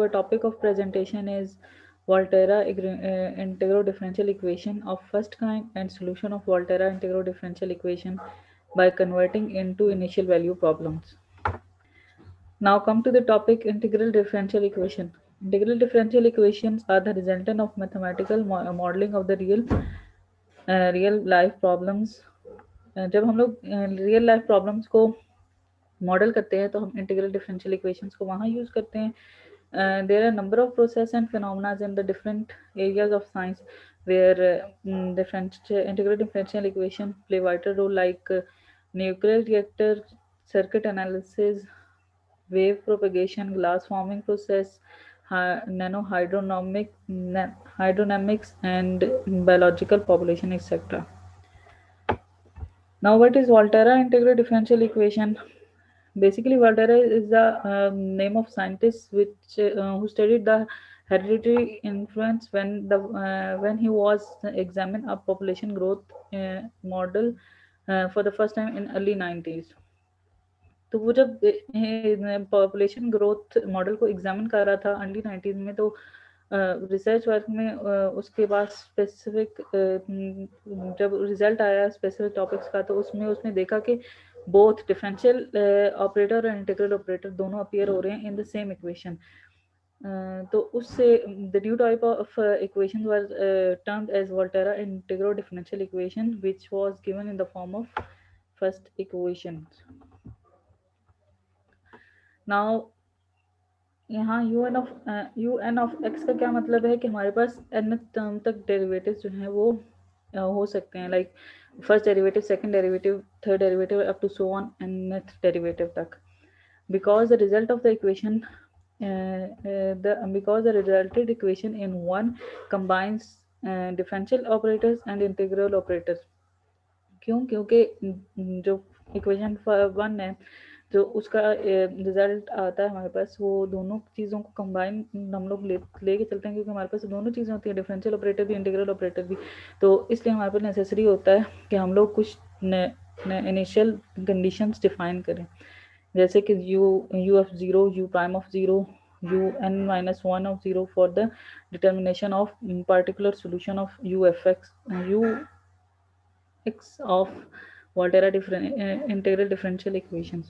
our topic of presentation is Volterra integral differential equation of first kind and solution of Volterra integral differential equation by converting into initial value problems. Now come to the topic integral differential equation. Integral differential equations are the resultant of mathematical modeling of the real life problems. जब हम लोग real life problems को model करते हैं तो हम integral differential equations को वहाँ यूज़ करते हैं. There are a number of process and phenomena in the different areas of science where integral differential equation play vital role like nuclear reactor, circuit analysis, wave propagation, glass forming process, hydrodynamics, and biological population, etc. Now, what is Volterra integral differential equation? Basically, Volterra is the name of scientist who studied the hereditary influence when he was examined a population growth model for the first time in early 90s. तो वो जब population growth model को examine कर रहा था early 90s में, तो research work में उसके पास स्पेसिफिक जब रिजल्ट आया स्पेसिफिक टॉपिक्स का, तो उसमें उसने देखा कि बोथ डिफरेंशियल ऑपरेटर और इंटीग्रल ऑपरेटर दोनों अपीयर हो रहे हैं इन द सेम इक्वेशन. तो उससे the new type of equation was termed as Volterra integral differential equation which was given in the form of first equation. Now यहाँ un of x का क्या मतलब है कि हमारे पास n टर्म तक डेरिवेटिव जो हैं वो हो सकते हैं, like first derivative, second derivative, third derivative up to so on nth derivative तक. Because the result of the equation because the resulted equation in one combines differential operators and integral operators. क्यों? क्योंकि जो equation 1 है जो उसका result आता है हमारे पास, वो दोनों चीज़ों को कंबाइन हम लोग लेके चलते हैं, क्योंकि हमारे पास दोनों चीज़ें होती हैं, डिफरेंशियल ऑपरेटर भी इंटीग्रल ऑपरेटर भी. तो इसलिए हमारे पास नेसेसरी होता है कि हम लोग कुछ इनिशियल कंडीशंस डिफाइन करें, जैसे कि u of zero, u prime of zero, un-1 of zero for the determination of particular solution of u x of Volterra integral differential equations.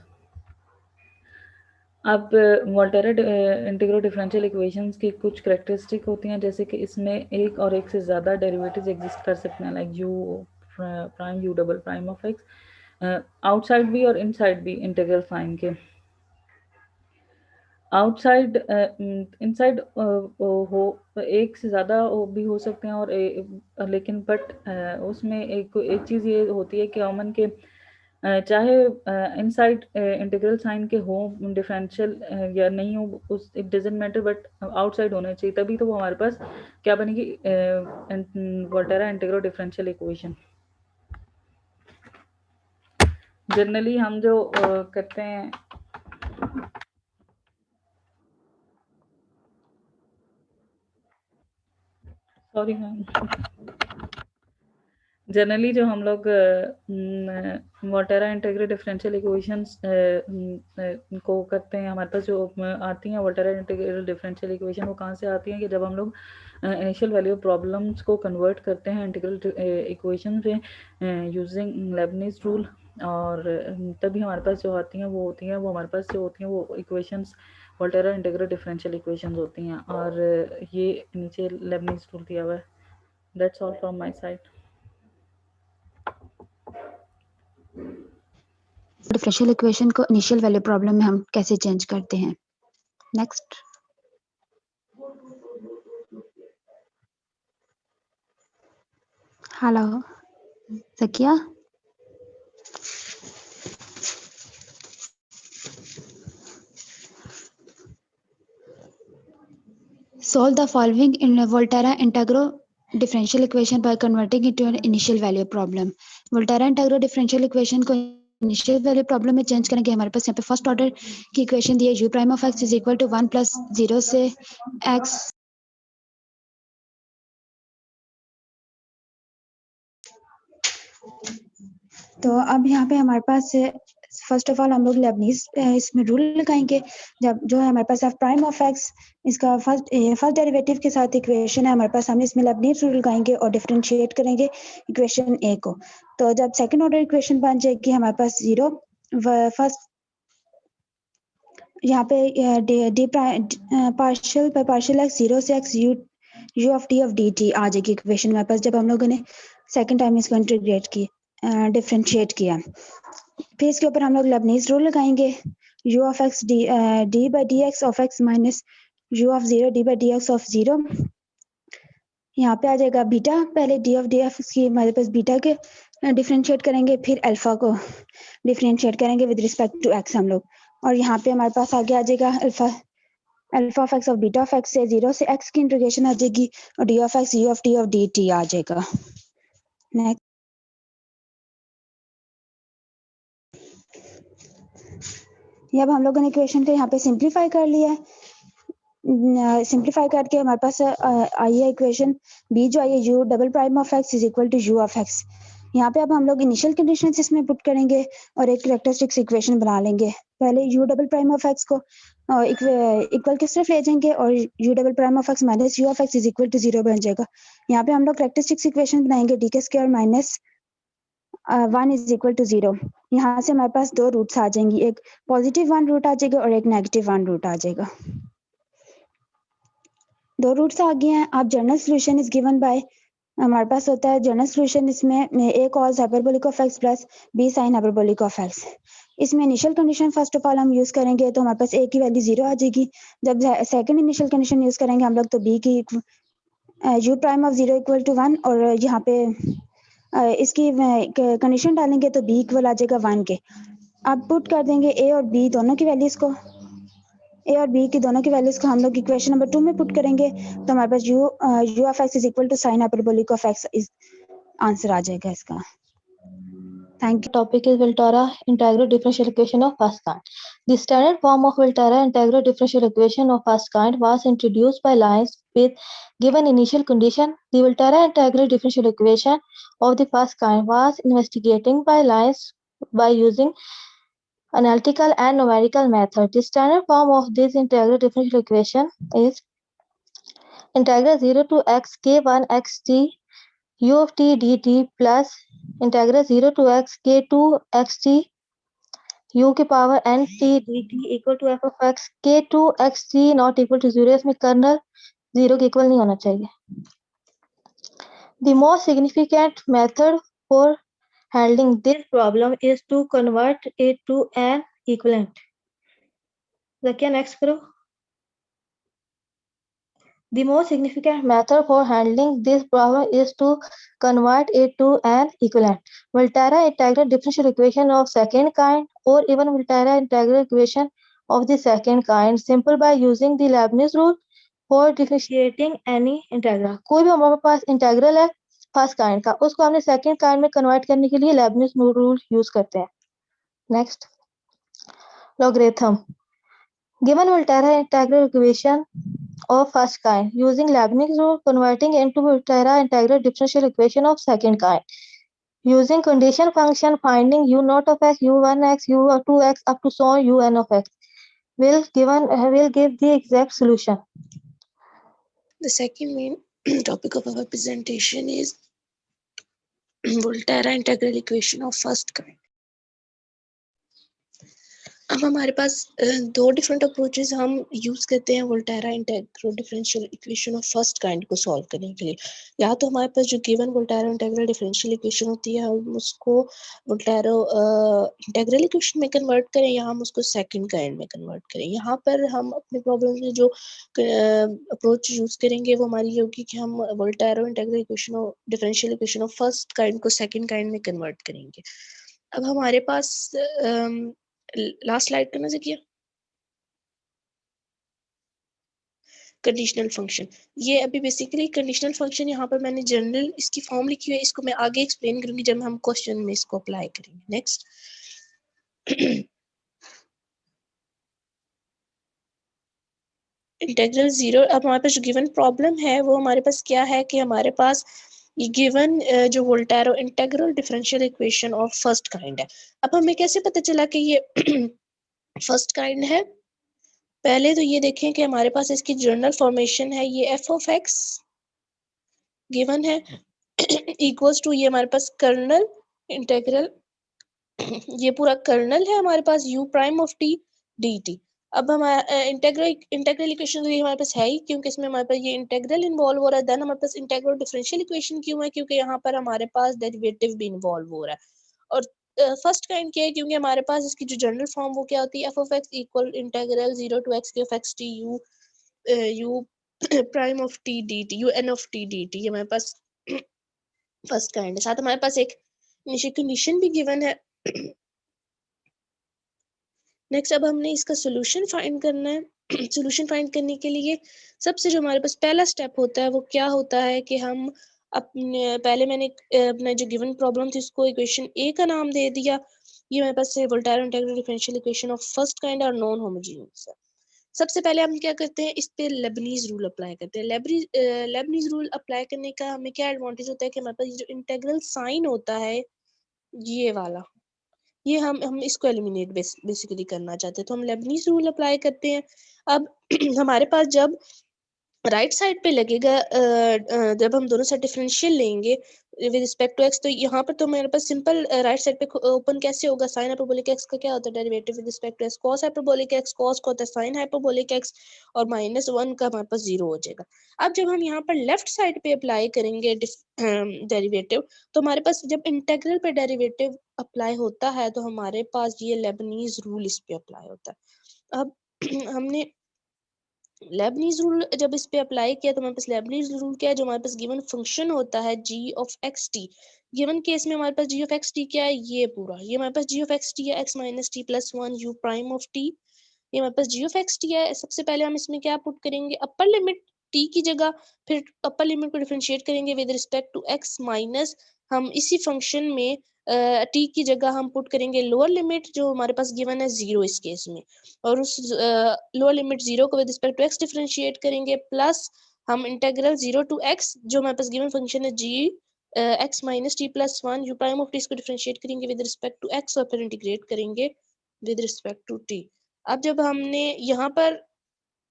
अब वोल्टेरा इंटीग्रल डिफरेंशियल इक्वेशंस की कुछ characteristic होती हैं, जैसे कि इसमें एक और एक से ज़्यादा डेरिवेटिव्स एग्जिस्ट कर सकते हैं, like you prime, you double prime of x, outside भी और इनसाइड भी इंटीग्रल साइन के. आउटसाइड इनसाइड हो एक से ज़्यादा भी हो सकते हैं, और लेकिन बट उसमें एक चीज़ ये होती है कि कॉमन के चाहे इनसाइड इंटीग्रल साइन के हो डिफरेंशियल या नहीं हो, उस it doesn't matter, but outside होने चाहिए, तभी तो वो हमारे पास क्या बनेगी, Volterra integral differential equation. Generally हम जो करते हैं, सॉरी मैम, जनरली जो हम लोग वोल्टेरा इंटीग्रल डिफरेंशियल इक्वेशंस को करते हैं, हमारे पास जो आती हैं वोल्टेरा इंटीग्रल डिफरेंशियल इक्वेशन, वो कहाँ से आती हैं कि जब हम लोग इनिशियल वैल्यू प्रॉब्लम्स को कन्वर्ट करते हैं इंटीग्रल इक्वेशन में यूजिंग लेबनीज रूल, और तभी हमारे पास जो आती हैं वो होती हैं, वो हमारे पास जो होती हैं वो equations Volterra integral differential equations होती हैं, और ये नीचे लेबनीज रूल दिया हुआ है. That's all from my side. Differential equation को इनिशियल वैल्यू प्रॉब्लम में हम कैसे चेंज करते हैं. Next. Hello Zakia. Solve the following in a Volterra integral differential equation by converting it to an initial value problem. Volterra integral differential equation को initial value problem में change करेंगे. हमारे पास यहाँ पे फर्स्ट ऑर्डर की इक्वेशन दी है, u prime of x is equal to 1 + 0 से x. तो अब यहाँ पे हमारे पास फर्स्ट ऑफ ऑल हम लोग लेबनीज इसमें रूल लगाएंगे। जब जो है हमारे पास एफ प्राइम ऑफ एक्स इसका फर्स्ट डेरिवेटिव के साथ इक्वेशन है हमारे पास, हम इसमें लेबनीज रूल लगाएंगे और डिफरेंशिएट करेंगे इक्वेशन ए को। तो जब सेकंड ऑर्डर इक्वेशन बन जाएगी हमारे पास जीरो फर्स्ट यहाँ पे d partial by partial x zero से x u of d t आ जाएगी इक्वेशन हमारे पास, जब हम लोगों ने सेकंड टाइम इसको इंटीग्रेट की डिफरेंशिएट किया। फिर इसके ऊपर हम लोग लेबनीज रूल लगाएंगे, u of x d by d x of x minus u of zero d by d x of zero. यहाँ पे आ जाएगा बीटा, पहले डी ऑफ डी एक्स की हमारे पास बीटा के डिफरेंशिएट करेंगे, फिर अल्फा को डिफरेंशिएट करेंगे विद रिस्पेक्ट टू एक्स हम लोग, और यहाँ पे हमारे पास आगे आ जाएगा alpha of x of beta of x से जीरो से एक्स की इंटीग्रेशन आ जाएगी और d of x u of d t आ जाएगा। नेक्स्ट, ये अब हम लोगों ने इक्वेशन को यहाँ पे सिंप्लीफाई कर लिया है। सिंप्लीफाई करके हमारे पास आई है इक्वेशन बी जो आई है u double prime of x is equal to u of x. यहाँ पे अब हम लोग इनिशियल कंडीशंस इसमें पुट करेंगे और एक कैरेक्टरिस्टिक्स इक्वेशन बना लेंगे। पहले u double prime of x को इक्वल किस तरफ ले जाएंगे और u double prime of x minus u of x is equal to zero बन जाएगा। यहाँ पे हम लोग कैरेक्टरिस्टिक्स इक्वेशन बनाएंगे डी के square minus 1 is equal to zero. यहाँ से हमारे पास दो रूट्स आ जाएंगी, एक पॉजिटिव 1 रूट आ जाएगा और एक नेगेटिव 1 रूट आ जाएगा। दो रूट्स आ गए हैं। अब general solution is given by, हमारे पास होता है जनरल सोल्यूशन इसमें A cos hyperbolic of x plus B sine hyperbolic of x. इसमें initial condition first of all हम यूज करेंगे तो हमारे पास ए की वैल्यू जीरो आ जाएगी। जब सेकंड इनिशियल कंडीशन यूज करेंगे हम लोग तो बी की u prime of zero equal to 1 और यहाँ पे इसकी कंडीशन डालेंगे तो बी इक्वल आ जाएगा 1 के। अब पुट कर देंगे ए और बी दोनों की वैल्यूज को, ए और बी की दोनों की वैल्यूज को हम लोग इक्वेशन नंबर 2 में पुट करेंगे तो हमारे पास u of x is equal to sine hyperbolic of x is answer आ जाएगा इसका। Thank you. Topic is Volterra integral differential equation of first kind. The standard form of Volterra integral differential equation of first kind was introduced by Lines with given initial condition. The Volterra integral differential equation of the first kind was investigating by Lines by using analytical and numerical method. The standard form of this integral differential equation is integral 0 to x k1 xt u of t dt plus integral 0 to x k2 xt u की power n t dt इक्वल टू f of x k2 xt not equal to 0। इसमें colonel 0 के equal नहीं होना चाहिए। The most significant method for handling this problem is to convert it to an equivalent. Zakia next करो। The most significant method for handling this problem is to convert it to an equivalent. Volterra integral differential equation of second kind or even Volterra integral equation of the second kind simple by using the Leibniz rule for differentiating any integral. कोई भी हमारे पास integral है first kind का, उसको हमने second kind में convert करने के लिए लेबनिज रूल यूज करते हैं। Next, logarithm. Given Volterra integral equation of first kind using Leibniz rule, converting into Volterra integral differential equation of second kind using condition function, finding u naught of x, u1 x, u2 x up to so on un of x will give the exact solution. The second main topic of our presentation is Volterra integral equation of first kind. अब हमारे पास दो different approaches हम use करते हैं Volterra integral differential equation of first kind को solve करने के लिए। या तो हमारे पास जो given Volterra integral differential equation होती है हम उसको वोल्टेरा इंटेग्रल इक्वेशन में कन्वर्ट करें या हम उसको सेकंड काइंड में कन्वर्ट करें। यहाँ पर हम अपने प्रॉब्लम में जो अप्रोच यूज करेंगे वो हमारी ये होगी कि हम Volterra integral equation of differential equation of first kind को सेकंड काइंड में कन्वर्ट करेंगे। अब हमारे पास लास्ट स्लाइड करना से किया कंडीशनल फंक्शन। ये अभी बेसिकली कंडीशनल फंक्शन यहाँ पर मैंने जनरल इसकी फॉर्म लिखी है, इसको मैं आगे एक्सप्लेन करूंगी जब हम क्वेश्चन में इसको अप्लाई करेंगे। Next, integral zero. अब हमारे पास जो गिवन प्रॉब्लम है वो हमारे पास क्या है कि हमारे पास ये गिवन जो Volterra integral differential equation of first kind है। अब हमें कैसे पता चला कि ये फर्स्ट काइंड है? पहले तो ये देखें कि हमारे पास इसकी जनरल फॉर्मेशन है, ये एफ ऑफ एक्स गिवन है इक्वल्स टू ये हमारे पास कर्नल इंटीग्रल ये पूरा कर्नल है हमारे पास u prime of t dt। अब हमारा इंटीग्रल इक्वेशन तो ये हमारे पास है ही, क्योंकि इसमें हमारे पास ये इंटीग्रल इन्वॉल्व हो रहा है। देन हमारे पास इंटीग्रल डिफरेंशियल इक्वेशन क्यों है? क्योंकि यहाँ पर हमारे पास डेरिवेटिव भी इन्वॉल्व हो रहा है। और फर्स्ट काइंड क्या है? क्योंकि हमारे पास इसकी जो जनरल फॉर्म वो क्या होती है, f of x equal integral 0 to x of x t u prime of t d t u n of t d t. ये हमारे पास फर्स्ट काइंड है। साथ हमारे पास एक इनिशियल कंडीशन भी गिवन है। नेक्स्ट अब हमने इसका सोल्यूशन फाइंड करना है। सोल्यूशन फाइंड करने के लिए सबसे जो हमारे पास पहला स्टेप होता है वो क्या होता है कि हम अपने पहले मैंने अपना जो गिवन प्रॉब्लम थी उसको इक्वेशन ए का नाम दे दिया। ये मेरे पास Volterra integral differential equation of first kind और नॉन होमोजेनियस है। सबसे पहले हम क्या करते हैं, इस पे लेबनीज रूल अप्लाई करते हैं। लेबनीज रूल अप्लाई करने का हमें क्या एडवांटेज होता है कि हमारे पास जो इंटीग्रल साइन होता है ये वाला, ये हम इसको एलिमिनेट बेसिकली करना चाहते हैं, तो हम लेबनीज रूल अप्लाई करते हैं। अब हमारे पास जब राइट साइड पे लगेगा जब हम दोनों साइड डिफरेंशियल लेंगे विद रिस्पेक्ट टू एक्स, तो यहाँ पर तो मेरे पास सिंपल राइट साइड पे ओपन कैसे होगा, साइन हाइपरबोलिक एक्स का क्या होता है derivative with respect to x, cos hyperbolic x cos का होता है साइन हाइपरबोलिक एक्स और -1 का हमारे पास 0 हो जाएगा। अब जब हम यहाँ पर लेफ्ट साइड पे अप्लाई करेंगे डेरिवेटिव, तो हमारे पास जब इंटीग्रल पे डेरिवेटिव अप्लाई होता है तो हमारे पास ये लेबनीज रूल इस पे अप्लाई होता है। अब हमने लेबनीज रूल जब इस पे अप्लाई किया तो हमारे पास लेबनीज रूल क्या है, जो हमारे पास गिवन फंक्शन होता है g of x T. Given case में हमारे पास g ऑफ एक्स टी क्या है, ये पूरा ये हमारे पास g ऑफ एक्स टी है x minus t plus 1 u prime of T. ये हमारे पास g ऑफ एक्स टी है। सबसे पहले हम इसमें क्या पुट करेंगे, अपर लिमिट t की जगह, फिर अपर लिमिट को डिफरेंशिएट करेंगे with respect to x minus हम इसी फंक्शन में t की जगह हम पुट करेंगे लोअर लिमिट जो हमारे पास गिवन है 0 इस केस में, और उस लोअर लिमिट 0 को with respect to x differentiate करेंगे, प्लस हम इंटीग्रल 0 टू x जो हमारे पास गिवन फंक्शन है g x minus t plus 1 u prime of t इसको डिफरेंशिएट करेंगे विद रिस्पेक्ट टू x और फिर इंटीग्रेट करेंगे विद रिस्पेक्ट टू t। अब जब हमने यहाँ पर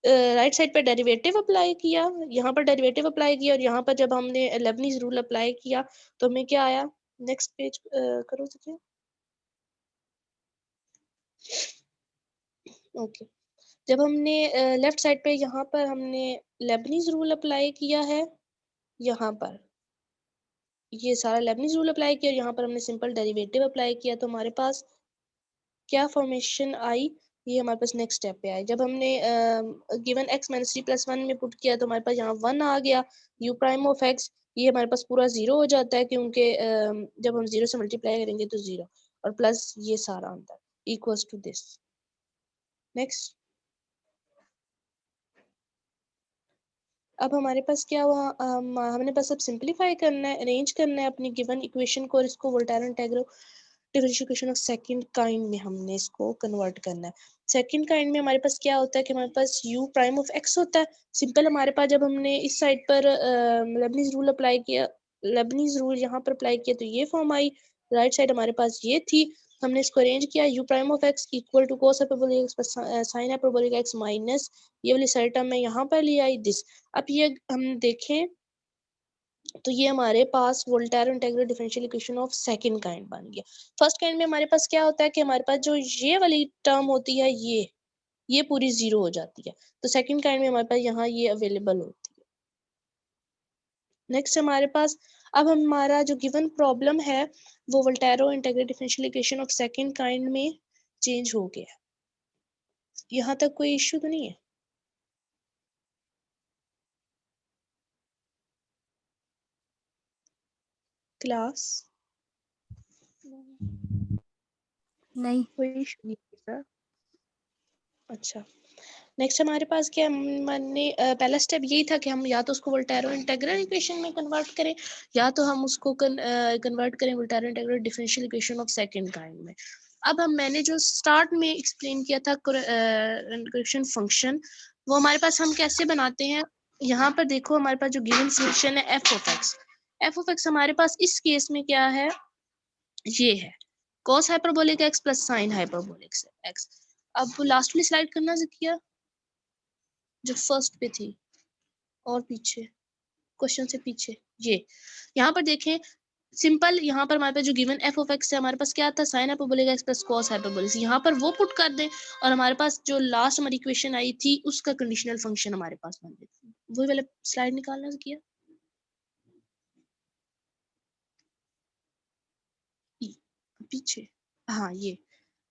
राइट साइड पे डेरिवेटिव अप्लाई किया, यहाँ पर डेरिवेटिव अप्लाई किया और यहाँ पर जब हमने लेबनीज रूल अप्लाई किया तो हमें क्या आया, नेक्स्ट पेज करो सकते ओके। जब हमने लेफ्ट साइड पे यहाँ पर हमने लेबनीज रूल अप्लाई किया है, यहाँ पर ये सारा लेबनीज रूल अप्लाई किया और यहाँ पर हमने सिंपल डेरिवेटिव अप्लाई किया, तो हमारे पास क्या फॉर्मेशन आई, ये हमारे पास नेक्स्ट स्टेप पे आए। जब हमने given x minus t plus 1 में पुट किया तो हमारे पास यहाँ 1 आ गया, u प्राइम ऑफ x ये हमारे पास पूरा 0 हो जाता है, क्योंकि जब हम 0 से मल्टीप्लाई करेंगे तो 0 और प्लस ये सारा आता है इक्वल्स टू दिस। नेक्स्ट अब हमारे पास क्या हुआ, हमने बस अब सिंपलीफाई करना है, अरेंज करना है अपनी गिवन इक्वेशन को और इसको Volterra integral differential equation of second kind में हमने इसको कन्वर्ट करना है। सेकंड काइंड में हमारे पास क्या होता है कि हमारे पास u प्राइम ऑफ x होता है। सिंपल हमारे पास जब हमने इस साइड पर लेबनीज रूल अप्लाई किया, लेबनीज रूल यहाँ पर अप्लाई किया तो ये फॉर्म आई, राइट साइड हमारे पास ये थी, हमने इसको अरेंज किया u prime of x equal to cos hyperbolic x plus sin hyperbolic x minus ये वाली साइड टर्म मैं यहाँ पर ले आई दिस। अब ये हम देखें तो ये हमारे पास Volterra integral differential equation of second kind बन गया। फर्स्ट काइंड में हमारे पास क्या होता है कि हमारे पास जो ये वाली टर्म होती है ये पूरी 0 हो जाती है, तो सेकंड काइंड में हमारे पास यहाँ ये अवेलेबल होती है। नेक्स्ट हमारे पास अब हमारा जो गिवन प्रॉब्लम है वो Volterra integral differential equation of second kind में चेंज हो गया। यहाँ तक कोई इश्यू तो नहीं है? क्लास नहीं कोई इश्यू नहीं है सर। अच्छा, नेक्स्ट हमारे पास क्या हमने पहला स्टेप यही था कि हम या तो उसको वोल्टेरो इंटीग्रल इक्वेशन में कन्वर्ट करें या तो हम उसको कन्वर्ट करें Volterra integral differential equation of second kind में। अब मैंने जो स्टार्ट में एक्सप्लेन किया था करेक्शन फंक्शन, वो हमारे पास हम कैसे बनाते हैं, यहाँ पर देखो हमारे पास जो गिवन फंक्शन है f of x, F of x हमारे पास इस केस में क्या है, ये है cos hyperbolic x plus sign hyperbolic x. अब लास्ट वाली स्लाइड करना ज़किया जो फर्स्ट पे थी और पीछे क्वेश्चन से पीछे, ये यहाँ पर देखें सिंपल, यहाँ पर हमारे पास जो गिवन एफ ऑफ एक्स है हमारे पास क्या था, sign hyperbolic x plus cos hyperbolic, यहाँ पर वो पुट कर दें और हमारे पास जो लास्ट हमारी इक्वेशन आई थी उसका कंडीशनल फंक्शन हमारे पास बन जाए। वही वाला स्लाइड निकालना किया पीछे, हाँ ये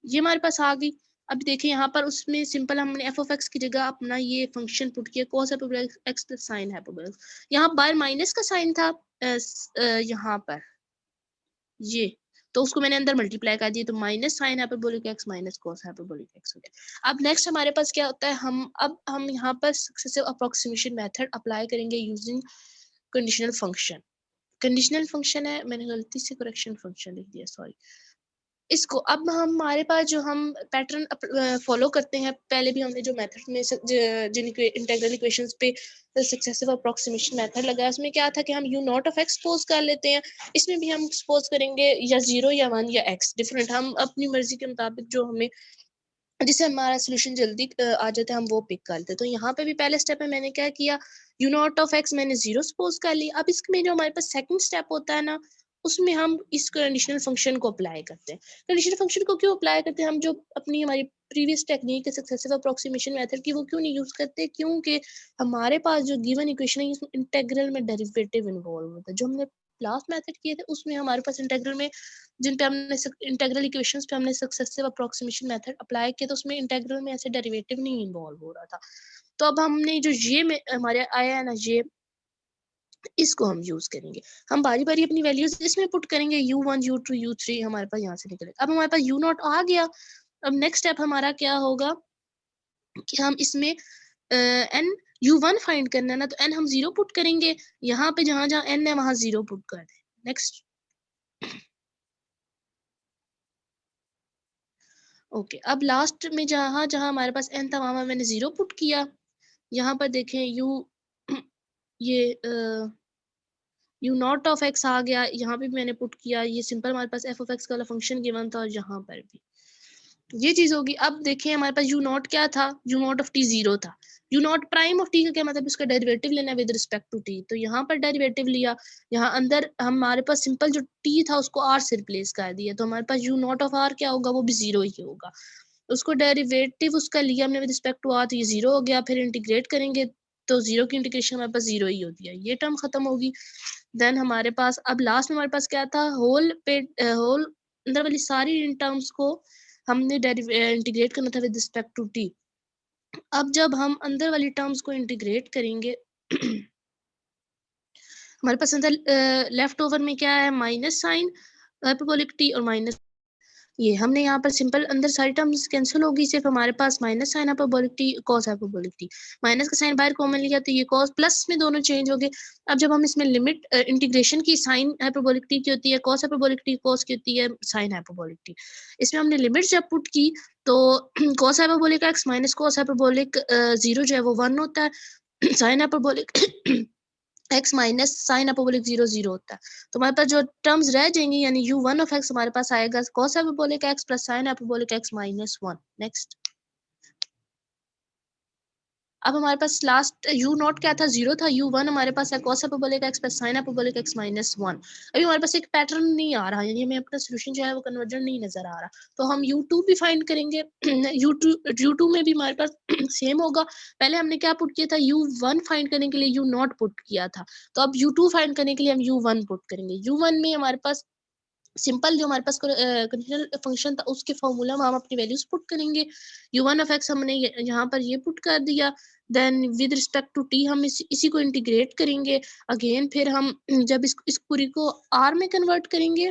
हमारे पास आ गई। अब देखें यहाँ पर उसमें सिंपल हमने एफ ऑफ एक्स की जगह अपना ये फंक्शन पुट किया cos hyperbolic x plus sine hyperbolic, यहाँ बाहर माइनस का साइन था यहाँ पर ये, तो उसको मैंने अंदर मल्टीप्लाई कर दिया, तो minus sine hyperbolic x minus cos hyperbolic x हो गया। अब नेक्स्ट हमारे पास क्या होता है, हम यहाँ पर सक्सेसिव अप्रोक्सीमेशन मेथड अप्लाई करेंगे using conditional function. Conditional function है, मैंने गलती से करेक्शन फंक्शन लिख दिया, सॉरी। इसको अब हमारे पास जो हम पैटर्न फॉलो करते हैं, पहले भी हमने जो मेथड में जिन इंटीग्रल इक्वेशंस पे सक्सेसिव अप्रोक्सीमेशन मेथड लगाया उसमें क्या था कि हम you not of x suppose कर लेते हैं, इसमें भी हम सपोज करेंगे या 0 या 1 या x डिफरेंट, हम अपनी मर्जी के मुताबिक जो हमें जिससे हमारा सोल्यूशन जल्दी आ जाता है हम वो पिक कर लेते हैं। तो यहाँ पे भी पहले स्टेप में मैंने क्या किया, यू नॉट ऑफ एक्स मैंने 0 सपोज कर ली। अब इसमें जो हमारे पास सेकंड स्टेप होता है ना, उसमें हम इस कंडीशनल फंक्शन को अप्लाई करते हैं। कंडीशनल फंक्शन को क्यों अप्लाई करते हैं, हम जो अपनी हमारी प्रीवियस टेक्निक है सक्सेसिव अप्रोक्सीमेशन मेथड की वो क्यों नहीं यूज करते, क्योंकि हमारे पास जो गिवन इक्वेशन है इसमें इंटेग्रल में डेरिवेटिव इन्वॉल्व होता है। जो हमने लास्ट मेथड किए थे उसमें हमारे पास इंटेग्रल में जिन पे हमने इंटेग्रल इक्वेशंस पे हमने सक्सेसिव अप्रोक्सीमेशन मेथड अप्लाई किया तो उसमें इंटेग्रल में ऐसे डेरिवेटिव नहीं इन्वॉल्व हो रहा था। तो अब हमने जो ये में हमारे आया है ना, ये इसको हम यूज करेंगे, हम बारी बारी अपनी वैल्यूज इसमें पुट करेंगे, u1 u2 u3 हमारे पास यहाँ से निकलेगा। अब हमारे पास u0 आ गया। अब नेक्स्ट स्टेप हमारा क्या होगा कि हम इसमें n u1 फाइंड करना है ना, तो n हम 0 पुट करेंगे, यहाँ पे जहां जहां n है वहां 0 पुट कर दें। नेक्स्ट ओके अब लास्ट में जहां जहां हमारे पास n था वहां मैंने 0 पुट किया। यहाँ पर देखें ये यू नॉट ऑफ एक्स आ गया, यहाँ पे भी मैंने पुट किया, ये सिंपल हमारे पास एफ ऑफ एक्स वाला फंक्शन गिवन था और यहाँ पर भी ये चीज होगी। अब देखें हमारे पास यू नॉट क्या था, यू नॉट ऑफ टी 0 था। You not prime of T का क्या मतलब, इसका डेरिवेटिव लेना विद रिस्पेक्ट टू टी, तो यहाँ पर डेरिवेटिव लिया, यहाँ अंदर हमारे पास सिंपल जो टी था उसको आर से रिप्लेस कर दिया, तो हमारे पास यू नॉट ऑफ आर क्या होगा, वो भी 0 ही होगा। उसको डेरिवेटिव उसका लिया हमने विद रिस्पेक्ट टू आर, तो ये 0 हो गया। फिर इंटीग्रेट करेंगे तो 0 की इंटीग्रेशन हमारे पास 0 ही होती है, ये टर्म खत्म होगी। देन हमारे पास अब लास्ट में हमारे पास क्या था, होल अंदर वाली सारी इन टर्म्स को हमने इंटीग्रेट करना था विद रिस्पेक्ट टू टी। अब जब हम अंदर वाली टर्म्स को इंटीग्रेट करेंगे हमारे पास अंदर लेफ्ट ओवर में क्या है, माइनस साइन हाइपरबोलिक टी और माइनस, ये हमने यहाँ पर सिंपल अंदर सारी टर्म्स कैंसिल होगी, सिर्फ हमारे पास minus sine hyperbolic t cos hyperbolic t, minus का साइन बाहर कॉमन लिया तो ये कॉस प्लस में दोनों चेंज हो गए। अब जब हम इसमें लिमिट इंटीग्रेशन की, साइन हाइपरबोलिक टी की होती है कॉस हाइपरबोलिक टी, कॉस की होती है साइन हाइपरबोलिक टी, इसमें हमने लिमिट जब पुट की तो cos hyperbolic x minus cos hyperbolic 0 जो है वो 1 होता है, sine hyperbolic x minus sine hyperbolic 0 0 होता है। तो हमारे पास जो टर्म्स रह जाएंगी यानी u1 ऑफ x हमारे पास आएगा cos hyperbolic x plus sine hyperbolic x minus 1। Next अब हमारे पास लास्ट u नॉट क्या था, 0 था, u1 हमारे पास है cos hyperbolic x plus sine hyperbolic x minus 1। अभी हमारे पास एक पैटर्न नहीं आ रहा, यानी हमें अपना सोल्यूशन जो है वो कन्वर्जन नहीं नजर आ रहा, तो हम u2 भी फाइंड करेंगे। u2 में भी हमारे पास सेम होगा, पहले हमने क्या पुट किया था, u1 फाइंड करने के लिए u नॉट पुट किया था, तो अब u2 फाइंड करने के लिए हम u1 पुट करेंगे। u1 में हमारे पास सिंपल जो हमारे पास कंडीशनल फंक्शन था उसके फॉर्मूला में हम अपनी वैल्यूज पुट करेंगे। u1 ऑफ x हमने यहाँ पर ये पुट कर दिया, then with respect to t हम इसी को इंटीग्रेट करेंगे अगेन, फिर हम जब इस पूरी को r में कन्वर्ट करेंगे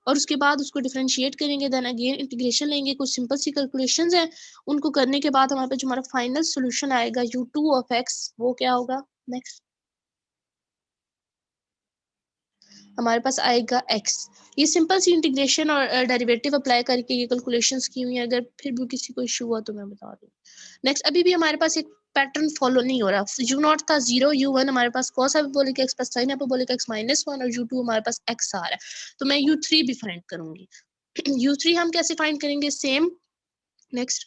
और उसके बाद उसको डिफरेंशिएट करेंगे, देन अगेन इंटीग्रेशन लेंगे, कुछ सिंपल सी कैलकुलेशंस हैं, उनको करने के बाद हमारे पास जो हमारा फाइनल सोल्यूशन आएगा u2 ऑफ x वो क्या होगा। नेक्स्ट हमारे पास आएगा x। ये सिंपल सी इंटीग्रेशन और डेरिवेटिव अप्लाई करके ये कैलकुलेशंस की हुई है, अगर फिर भी किसी को इशू हुआ तो मैं बता दूँ। नेक्स्ट, अभी भी हमारे पास एक पैटर्न फॉलो नहीं हो रहा। u0 था 0, u1 हमारे पास cos hyperbolic x plus sin hyperbolic x -1 और u2 हमारे पास x आ रहा है, तो मैं u3 भी फाइंड करूंगी। u3 हम कैसे फाइंड करेंगे? सेम। नेक्स्ट,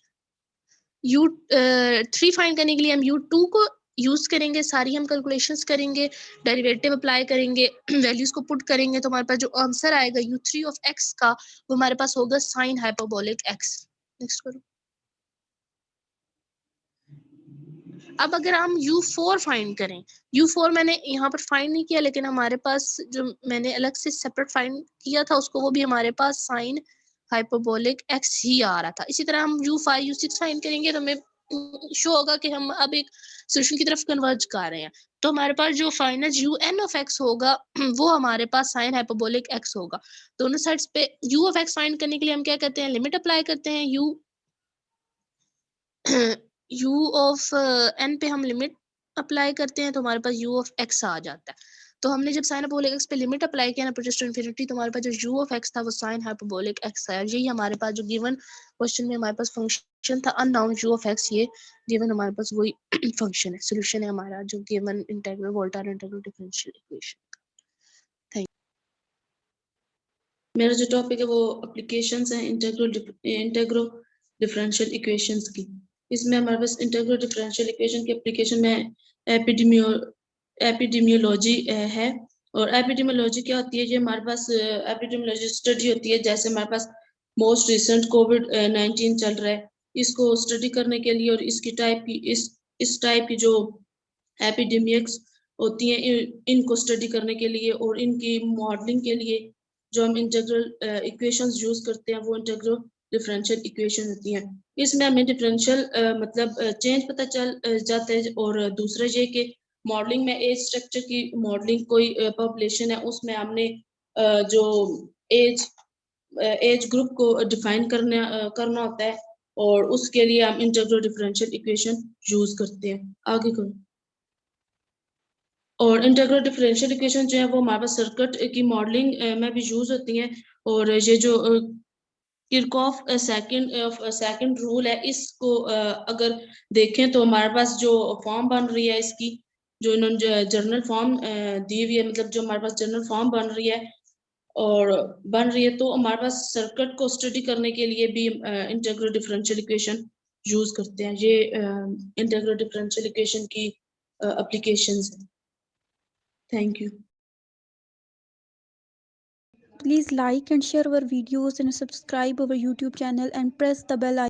u3 फाइंड करने के लिए हम u2 को यूज करेंगे, सारी हम कैलकुलेशंस करेंगे, डेरिवेटिव अप्लाई करेंगे, वैल्यूज को पुट करेंगे, तो हमारे पास जो आंसर आएगा u3 ऑफ x का वो हमारे पास होगा sin हाइपरबोलिक x। नेक्स्ट करो। अब अगर हम u4 फाइंड करें, u4 मैंने यहाँ पर फाइंड नहीं किया, लेकिन हमारे पास जो मैंने अलग से सेपरेट फाइंड किया था उसको, वो भी हमारे पास sin हाइपरबोलिक x ही आ रहा था। इसी तरह हम u5 u6 फाइंड करेंगे तो हमें शो होगा कि हम अब एक सोल्यूशन की तरफ कन्वर्ज कर रहे हैं। तो हमारे पास जो फाइनल un ऑफ x होगा वो हमारे पास sin हाइपरबोलिक x होगा। दोनों साइड्स पे u ऑफ x फाइंड करने के लिए हम क्या करते हैं? लिमिट अप्लाई करते हैं। u ऑफ n पे हम लिमिट अप्लाई करते हैं तो हमारे पास u ऑफ x आ जाता है। तो हमने जब साइन हाइपरबोलिक x पे लिमिट अप्लाई किया ना अप्रोचेस टू इंफिनिटी, तो हमारे पास जो u ऑफ x था वो साइन हाइपरबोलिक x आया। यही हमारे पास जो गिवन क्वेश्चन में हमारे पास फंक्शन था अननाउन u ऑफ x, ये गिवन हमारे पास वही फंक्शन है, सॉल्यूशन है हमारा जो given integral Volterra integral differential equation. Thank you. मेरा जो टॉपिक है वो एप्लीकेशंस हैं इंटीग्रल डिफरेंशियल इक्वेशंस की। इसमें हमारे पास इंटीग्रल डिफरेंशियल इक्वेशन की एप्लीकेशन में एपिडेमियोलॉजी है। और एपिडेमियोलॉजी क्या होती है? ये हमारे पास एपिडेमियोलॉजी स्टडी होती है। जैसे हमारे पास मोस्ट रिसेंट कोविड-19 चल रहा है, इसको स्टडी करने के लिए और इसकी टाइप की इस टाइप की जो एपिडेमिक्स होती हैं इनको स्टडी करने के लिए और इनकी मॉडलिंग के लिए जो हम इंटीग्रल इक्वेशंस यूज करते हैं वो इंटीग्रल डिफरेंशियल इक्वेशन होती हैं। इसमें हमें डिफरेंशियल मतलब चेंज पता चल जाता है। और दूसरा ये कि मॉडलिंग में एज स्ट्रक्चर की मॉडलिंग, कोई पॉपुलेशन है उसमें हमने जो एज ग्रुप को डिफाइन करना होता है और उसके लिए हम इंटीग्रल डिफरेंशियल इक्वेशन यूज करते हैं। आगे करो। और इंटीग्रल डिफरेंशियल इक्वेशन जो है वो हमारे पास सर्किट की मॉडलिंग में भी यूज होती हैं। और ये जो किरचॉफ सेकंड रूल है, इसको अगर देखें तो हमारे पास जो फॉर्म बन रही है इसकी, जो इन्होंने जर्नल फॉर्म दी हुई है, मतलब जो हमारे पास जर्नल फॉर्म बन रही है तो हमारे पास सर्किट को स्टडी करने के लिए भी इंटीग्रल डिफरेंशियल इक्वेशन यूज करते हैं। ये इंटीग्रल डिफरेंशियल इक्वेशन की एप्लीकेशंस हैं। Thank you. Please like and share our videos and subscribe our YouTube channel and press the bell icon.